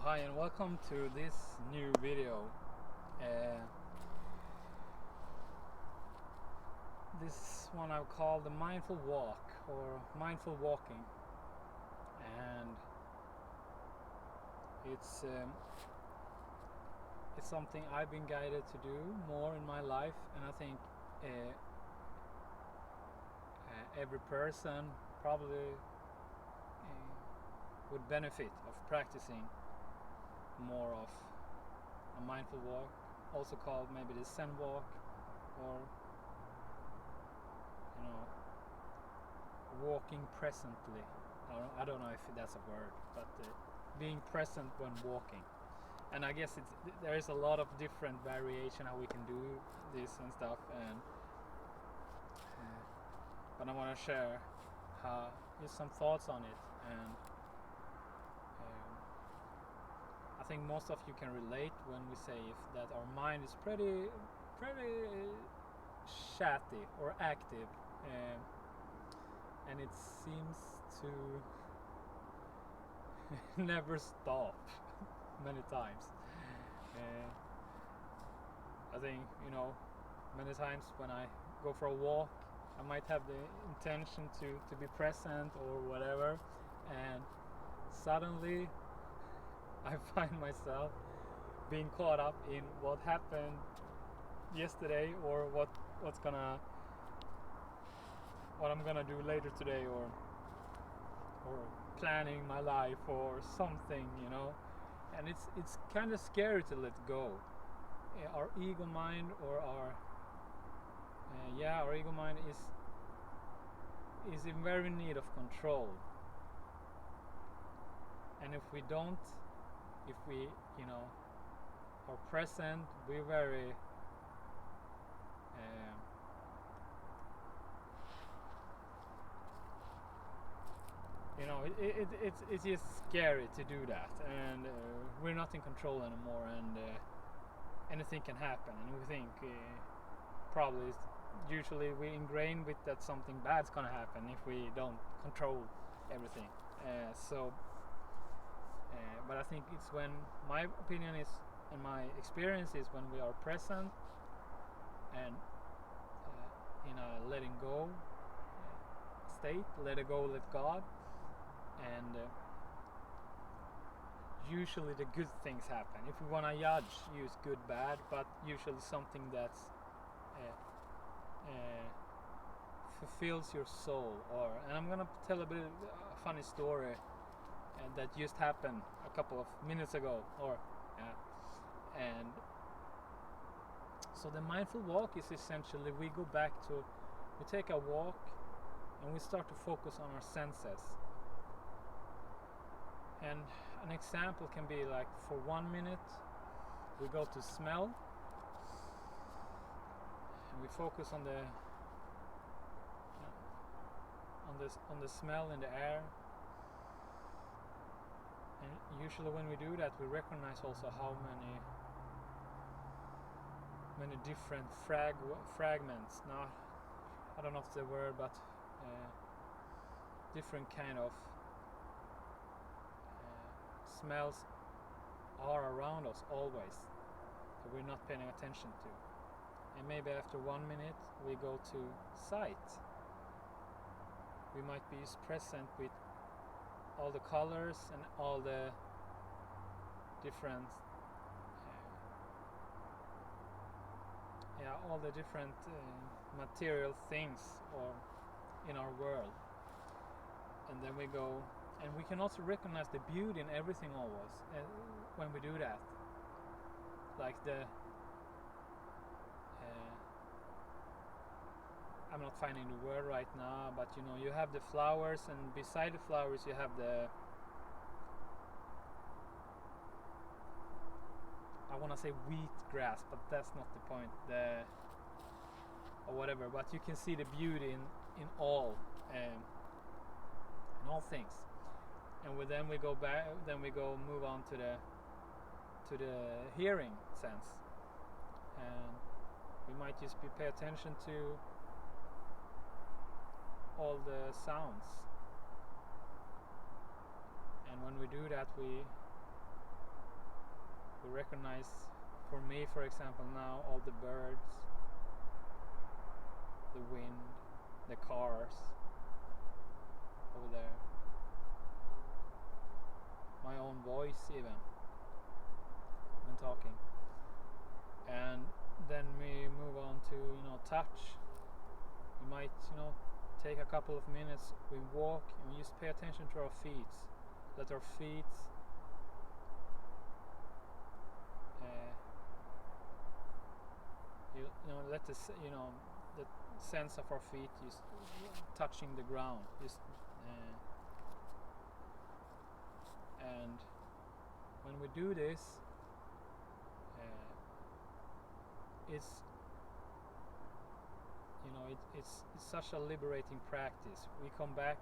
Hi and welcome to this new video. Uh, this one I've called the mindful walk or mindful walking, and it's um, it's something I've been guided to do more in my life, and I think every person probably would benefit of practicing more of a mindful walk, also called maybe the Zen walk, or you know, walking presently. I don't know if that's a word, but being present when walking. And I guess there is a lot of different variation how we can do this and stuff. And but I want to share just some thoughts on it. And I think most of you can relate when we say that our mind is pretty chatty or active, and it seems to never stop many times. I think many times when I go for a walk, I might have the intention to be present or whatever, and suddenly I find myself being caught up in what happened yesterday, or what I'm gonna do later today, or planning my life or something. And it's kind of scary to let go. Our ego mind, or our ego mind is in very need of control. And if we are present, we're very it's just scary to do that, and we're not in control anymore, and anything can happen, and we think probably usually we ingrain with that something bad's gonna happen if we don't control everything. But I think it's when my opinion is, and my experience is, when we are present and in a letting go state, let it go, let God, and usually the good things happen. If we want to judge, use good, bad, but usually something that's fulfills your soul. And I'm gonna tell a bit of a funny story that just happened a couple of minutes ago, and so the mindful walk is essentially we take a walk and we start to focus on our senses. And an example can be like, for 1 minute we go to smell, and we focus on the smell in the air. And usually when we do that, we recognize also how many different fragments. Now, I don't know if it's a word, but different kind of smells are around us always, that we're not paying attention to. And maybe after 1 minute we go to sight. We might be present with all the colors and all the different material things or in our world. And then we go, and we can also recognize the beauty in everything always when we do that. Like I'm not finding the word right now, but you have the flowers, and beside the flowers you have I want to say wheat grass, but that's not the point. Or whatever. But you can see the beauty in all things. And then we go back. Then we go move on to the hearing sense, and we might just pay attention to all the sounds. And when we do that, we recognize, for me for example now, all the birds, the wind, the cars over there, my own voice even when talking. And then we move on to, touch. We might, take a couple of minutes, we walk and we just pay attention to our feet. Let our feet let the the sense of our feet is touching the ground, just and when we do this, it's it's such a liberating practice. We come back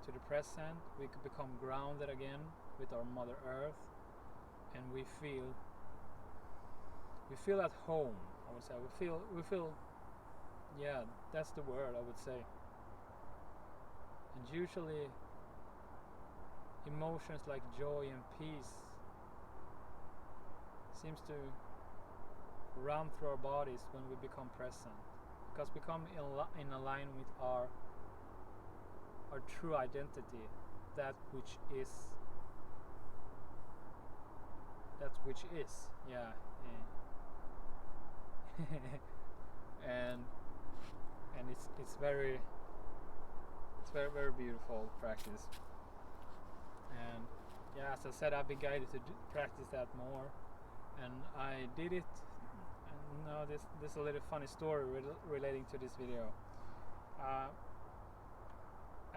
to the present, we could become grounded again with our Mother Earth, and we feel at home. I would say we feel yeah, that's the word I would say. And usually emotions like joy and peace seems to run through our bodies when we become present, because we come in line with our true identity, that which is, yeah. and it's very very beautiful practice. And yeah, as I said, I've been guided to practice that more, and I did it. And now this is a little funny story relating to this video. I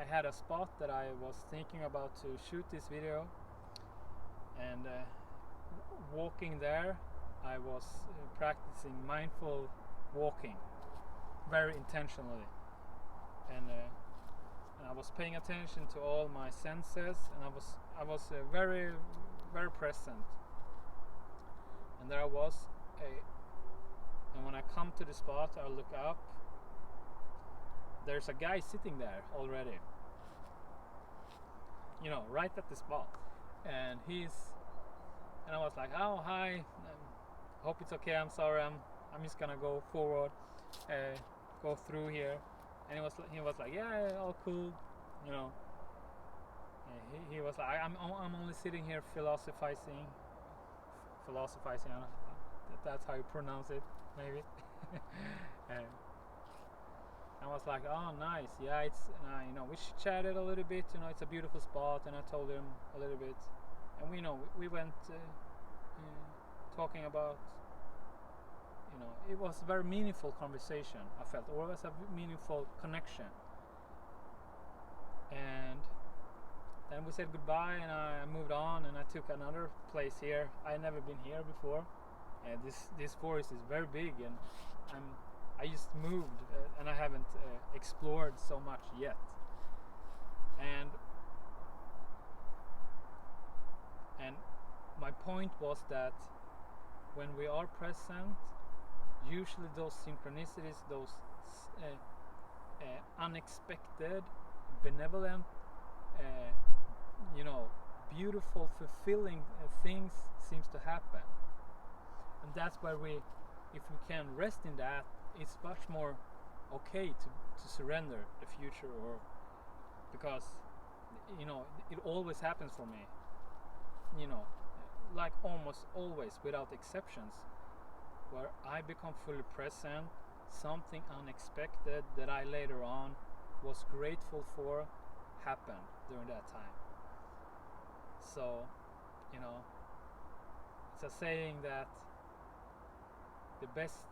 had a spot that I was thinking about to shoot this video, and walking there I was practicing mindful walking very intentionally, and I was paying attention to all my senses, and I was very very present. And there I was, and when I come to the spot, I look up. There's a guy sitting there already, right at the spot, and I was like, oh hi, hope it's okay, I'm sorry, I'm just gonna go forward, go through here. And he was like, yeah, all cool, he was like, I'm only sitting here philosophizing, that's how you pronounce it, maybe. And I was like, oh nice, yeah, it's we chatted a little bit, it's a beautiful spot, and I told him a little bit, and we went talking about, it was a very meaningful conversation, I felt, or it was a meaningful connection. And then we said goodbye, and I moved on, and I took another place here. I had never been here before, and this forest is very big, and I just moved, and I haven't explored so much yet. And my point was that when we are present, usually those synchronicities, those unexpected, benevolent, beautiful, fulfilling things seems to happen. And that's where if we can rest in that, it's much more okay to surrender the future, or because it always happens for me, like almost always without exceptions, where I become fully present, something unexpected that I later on was grateful for happened during that time. So it's a saying that the best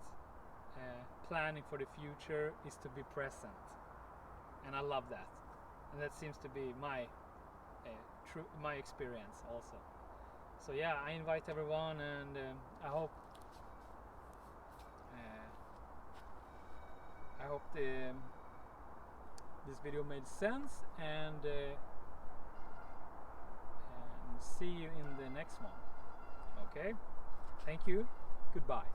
planning for the future is to be present, and I love that, and that seems to be my my experience also. So yeah, I invite everyone, and I hope this video made sense, and see you in the next one. Okay, thank you, goodbye.